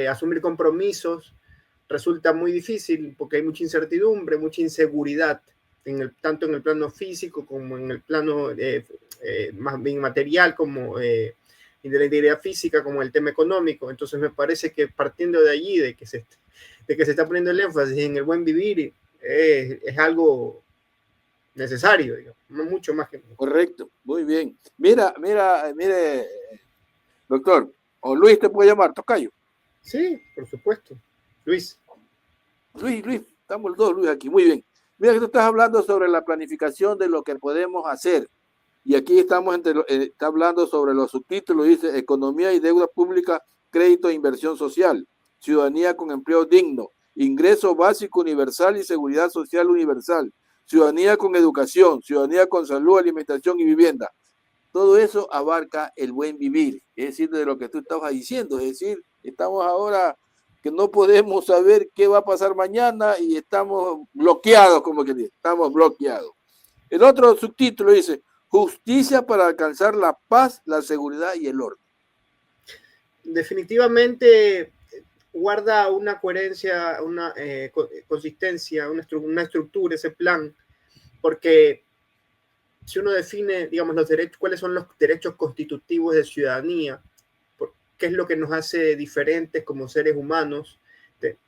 asumir compromisos resulta muy difícil porque hay mucha incertidumbre, mucha inseguridad, tanto en el plano físico como en el plano más bien material, como de la integridad física, como el tema económico. Entonces me parece que partiendo de allí, de que se está poniendo el énfasis en el buen vivir, es algo necesario, digamos, no mucho más que... Correcto, muy bien. Mire, doctor, o Luis te puede llamar, tocayo. Sí, por supuesto. Luis, estamos los dos Luis aquí, muy bien. Mira que tú estás hablando sobre la planificación de lo que podemos hacer. Y aquí estamos está hablando sobre los subtítulos, dice economía y deuda pública, crédito e inversión social, ciudadanía con empleo digno, ingreso básico universal y seguridad social universal, ciudadanía con educación, ciudadanía con salud, alimentación y vivienda. Todo eso abarca el buen vivir, es decir, de lo que tú estabas diciendo, es decir, estamos ahora que no podemos saber qué va a pasar mañana y estamos bloqueados, como que dice, estamos bloqueados. El otro subtítulo dice, justicia para alcanzar la paz, la seguridad y el orden. Definitivamente guarda una coherencia, una consistencia, una estructura, ese plan, porque si uno define, digamos, los derechos, cuáles son los derechos constitutivos de ciudadanía, qué es lo que nos hace diferentes como seres humanos,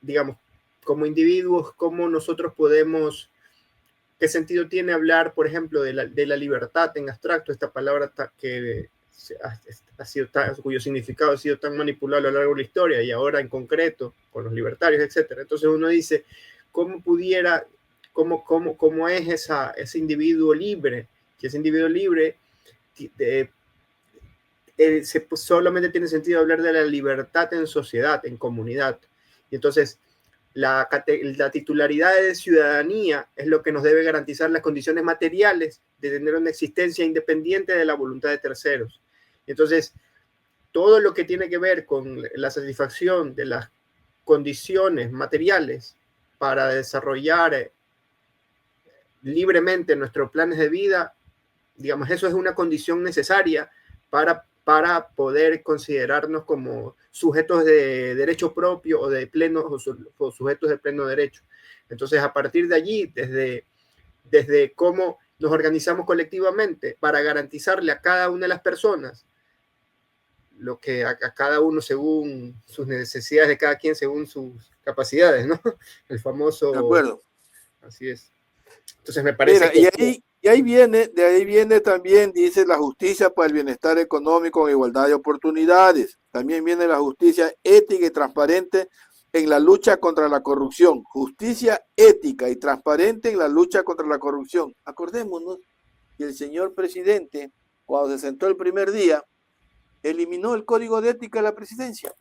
digamos, como individuos, cómo nosotros podemos, qué sentido tiene hablar, por ejemplo, de la libertad en abstracto, esta palabra que ha sido cuyo significado ha sido tan manipulado a lo largo de la historia y ahora en concreto con los libertarios, etcétera. Entonces uno dice, ¿cómo pudiera, cómo es ese individuo libre? Que ese individuo libre solamente tiene sentido hablar de la libertad en sociedad, en comunidad. Y entonces la titularidad de ciudadanía es lo que nos debe garantizar las condiciones materiales de tener una existencia independiente de la voluntad de terceros. Entonces, todo lo que tiene que ver con la satisfacción de las condiciones materiales para desarrollar libremente nuestros planes de vida, digamos, eso es una condición necesaria para poder considerarnos como sujetos de derecho propio o de pleno o sujetos de pleno derecho. Entonces, a partir de allí, desde cómo nos organizamos colectivamente para garantizarle a cada una de las personas lo que a cada uno según sus necesidades de cada quien, según sus capacidades, ¿no? El famoso... De acuerdo. Así es. Entonces me parece que... de ahí viene también, dice, la justicia para el bienestar económico en igualdad de oportunidades. También viene la justicia ética y transparente en la lucha contra la corrupción. Justicia ética y transparente en la lucha contra la corrupción. Acordémonos que el señor presidente, cuando se sentó el primer día, eliminó el código de ética de la presidencia.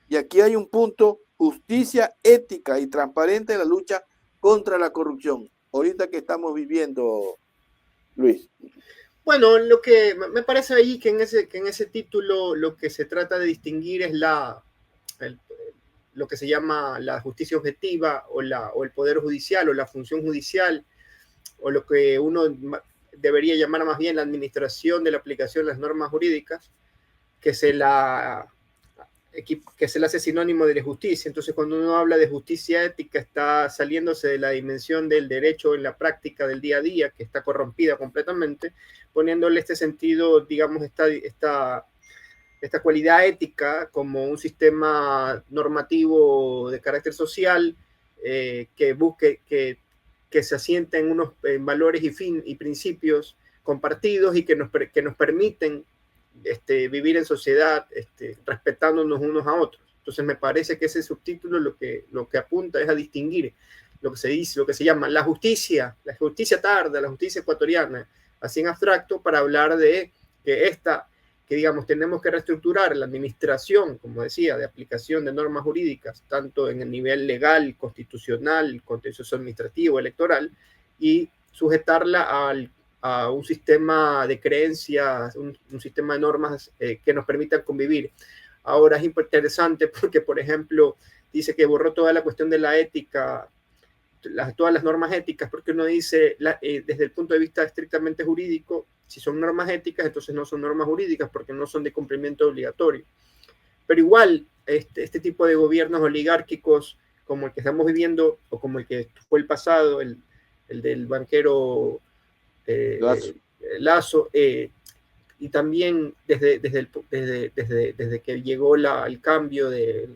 Y aquí hay un punto, justicia ética y transparente en la lucha contra la corrupción. Ahorita que estamos viviendo, Luis. Bueno, lo que me parece ahí que en ese título lo que se trata de distinguir es lo que se llama la justicia objetiva o el poder judicial o la función judicial o lo que uno debería llamar más bien la administración de la aplicación de las normas jurídicas, que se le hace sinónimo de la justicia. Entonces, cuando uno habla de justicia ética, está saliéndose de la dimensión del derecho en la práctica del día a día, que está corrompida completamente, poniéndole este sentido, digamos, esta cualidad ética como un sistema normativo de carácter social que busque que se asienta en unos valores y principios compartidos y que nos permiten vivir en sociedad respetándonos unos a otros. Entonces me parece que ese subtítulo lo que apunta es a distinguir lo que se dice, lo que se llama la justicia tarda, la justicia ecuatoriana, así en abstracto, para hablar de que digamos tenemos que reestructurar la administración, como decía, de aplicación de normas jurídicas, tanto en el nivel legal, constitucional, contencioso administrativo, electoral, y sujetarla a un sistema de creencias, un sistema de normas que nos permitan convivir. Ahora es interesante porque, por ejemplo, dice que borró toda la cuestión de la ética, todas las normas éticas, porque uno dice, desde el punto de vista estrictamente jurídico, si son normas éticas, entonces no son normas jurídicas porque no son de cumplimiento obligatorio. pero igual este tipo de gobiernos oligárquicos como el que estamos viviendo o como el que fue el pasado, el del banquero Lazo. Lazo, y también desde que llegó el cambio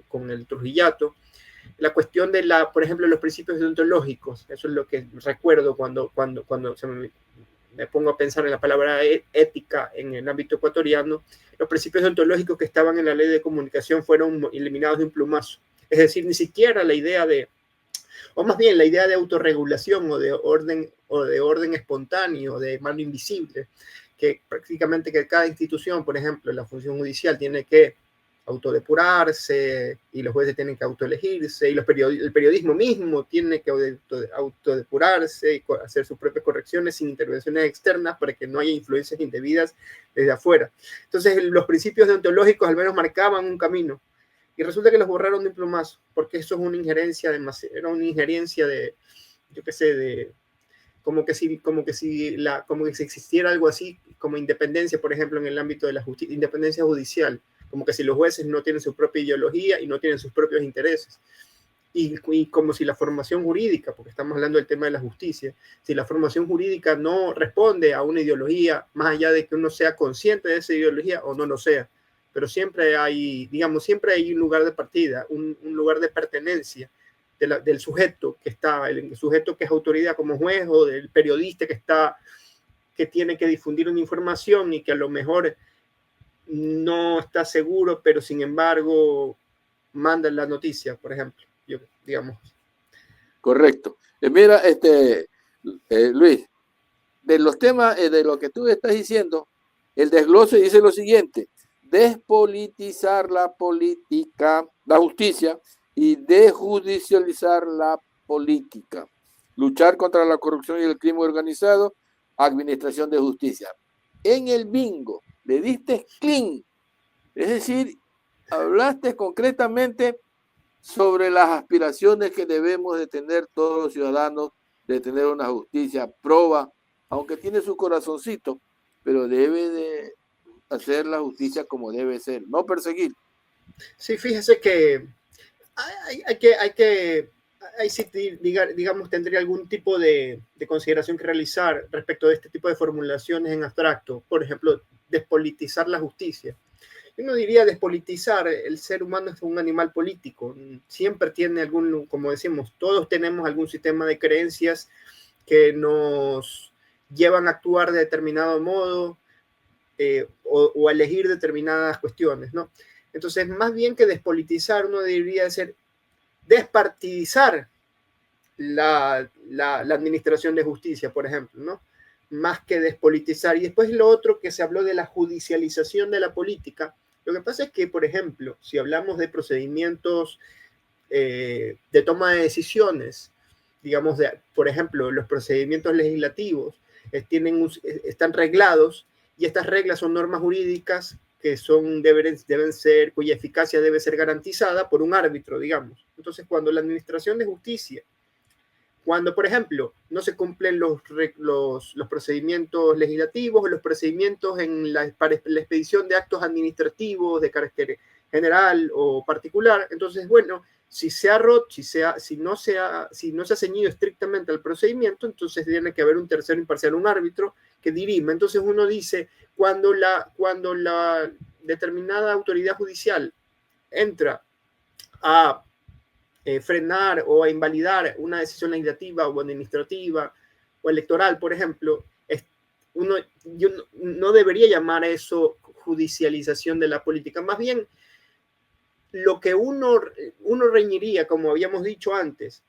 con el Trujillato, la cuestión de por ejemplo, los principios deontológicos, eso es lo que recuerdo cuando me pongo a pensar en la palabra ética en el ámbito ecuatoriano. Los principios deontológicos que estaban en la ley de comunicación fueron eliminados de un plumazo. Es decir, ni siquiera la idea o más bien la idea de autorregulación o de orden espontáneo, de mano invisible, que prácticamente que cada institución, por ejemplo, la función judicial tiene que autodepurarse y los jueces tienen que autoelegirse y el periodismo mismo tiene que autodepurarse y hacer sus propias correcciones sin intervenciones externas para que no haya influencias indebidas desde afuera. Entonces los principios deontológicos al menos marcaban un camino y resulta que los borraron de un plumazo porque eso es una injerencia era una injerencia de, yo qué sé, de como que si existiera algo así como independencia, por ejemplo, en el ámbito de la independencia judicial, como que si los jueces no tienen su propia ideología y no tienen sus propios intereses. Y como si la formación jurídica, porque estamos hablando del tema de la justicia, si la formación jurídica no responde a una ideología, más allá de que uno sea consciente de esa ideología o no lo sea, pero siempre hay, digamos, siempre hay un lugar de partida, un lugar de pertenencia del sujeto que está, el sujeto que es autoridad como juez o del periodista que tiene que difundir una información y que a lo mejor no está seguro, pero sin embargo manda la noticia, por ejemplo, digamos. Correcto. Mira, Luis, de los temas, de lo que tú estás diciendo, el desglose dice lo siguiente: despolitizar la política, la justicia, y desjudicializar la política, luchar contra la corrupción y el crimen organizado, administración de justicia. En el bingo le diste clean, es decir, hablaste concretamente sobre las aspiraciones que debemos de tener todos los ciudadanos, de tener una justicia proba, aunque tiene su corazoncito, pero debe de hacer la justicia como debe ser, no perseguir. Sí, fíjese que ahí sí, digamos, tendría algún tipo de consideración que realizar respecto de este tipo de formulaciones en abstracto. Por ejemplo, despolitizar la justicia. Yo no diría despolitizar, el ser humano es un animal político, siempre tiene algún, como decimos, todos tenemos algún sistema de creencias que nos llevan a actuar de determinado modo o a elegir determinadas cuestiones, ¿no? Entonces, más bien que despolitizar, uno debería ser despartidizar la administración de justicia, por ejemplo, ¿no? Más que despolitizar. Y después lo otro que se habló de la judicialización de la política. Lo que pasa es que, por ejemplo, si hablamos de procedimientos de toma de decisiones, digamos, por ejemplo, los procedimientos legislativos están reglados y estas reglas son normas jurídicas que deben ser, cuya eficacia debe ser garantizada por un árbitro, digamos. Entonces, cuando la administración de justicia, cuando, por ejemplo, no se cumplen los procedimientos legislativos o los procedimientos para la expedición de actos administrativos de carácter general o particular, entonces, bueno, si no se ha ceñido estrictamente al procedimiento, entonces tiene que haber un tercero imparcial, un árbitro que dirima. Entonces uno dice, cuando la determinada autoridad judicial entra a frenar o a invalidar una decisión legislativa o administrativa o electoral, por ejemplo, yo no debería llamar a eso judicialización de la política. Más bien, lo que uno reñiría, como habíamos dicho antes,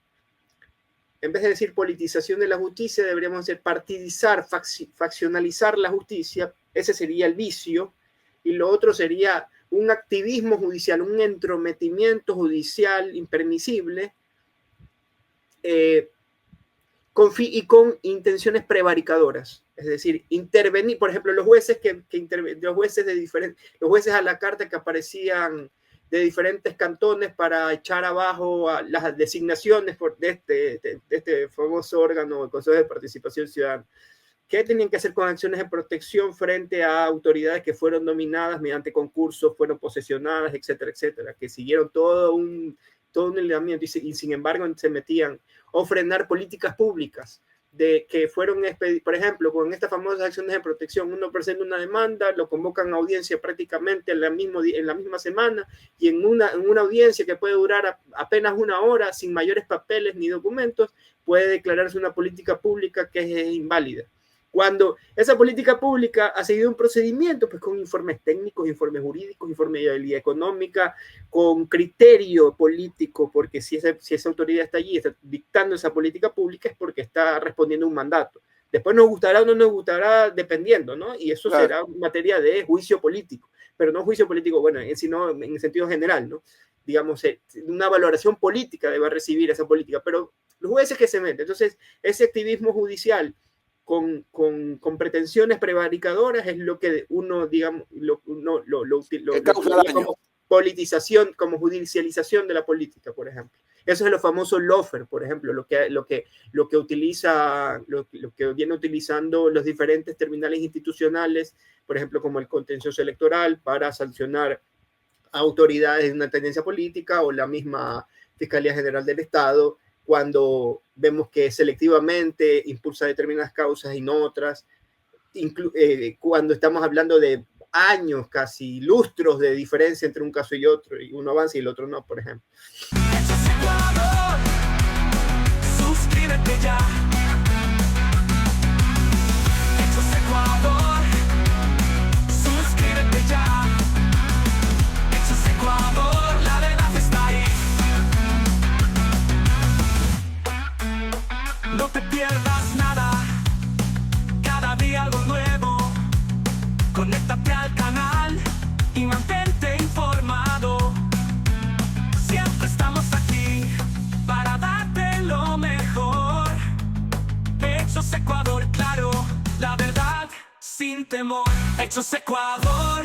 en vez de decir politización de la justicia, deberíamos decir partidizar, faccionalizar la justicia. Ese sería el vicio. Y lo otro sería un activismo judicial, un entrometimiento judicial impermisible con intenciones prevaricadoras. Es decir, intervenir, por ejemplo, los jueces los jueces a la carta que aparecían de diferentes cantones para echar abajo a las designaciones de este famoso órgano, el Consejo de Participación Ciudadana. qué tenían que hacer con acciones de protección frente a autoridades que fueron nominadas mediante concursos, fueron posesionadas, etcétera, etcétera, que siguieron todo un lineamiento y sin embargo se metían, o frenar políticas públicas de que fueron, por ejemplo, con estas famosas acciones de protección, uno presenta una demanda, lo convocan a audiencia prácticamente en la misma semana, y en una audiencia que puede durar apenas una hora, sin mayores papeles ni documentos, puede declararse una política pública que es inválida. Cuando esa política pública ha seguido un procedimiento, pues con informes técnicos, informes jurídicos, informes de viabilidad económica, con criterio político, porque si esa autoridad está allí, está dictando esa política pública, es porque está respondiendo a un mandato. Después nos gustará o no nos gustará, dependiendo, ¿no? Y eso será materia de juicio político, pero no juicio político, bueno, sino en el sentido general, ¿no? Digamos, una valoración política debe recibir esa política, pero los jueces que se meten. Entonces, ese activismo judicial con pretensiones prevaricadoras es lo que uno, digamos, lo como politización, como judicialización de la política, por ejemplo. Eso es lo famoso lawfare, por ejemplo, lo que viene utilizando los diferentes terminales institucionales, por ejemplo, como el contencioso electoral, para sancionar a autoridades de una tendencia política, o la misma Fiscalía General del Estado, cuando vemos que selectivamente impulsa determinadas causas y no otras, cuando estamos hablando de años, casi lustros de diferencia entre un caso y otro, y uno avanza y el otro no, por ejemplo. Suscríbete ya. Suscríbete ya. Ecuador, la verdad está ahí. No te pierdas nada, cada día algo nuevo. Conéctate al canal y mantente informado. Siempre estamos aquí para darte lo mejor. Hechos Ecuador, claro, la verdad sin temor. Hechos Ecuador.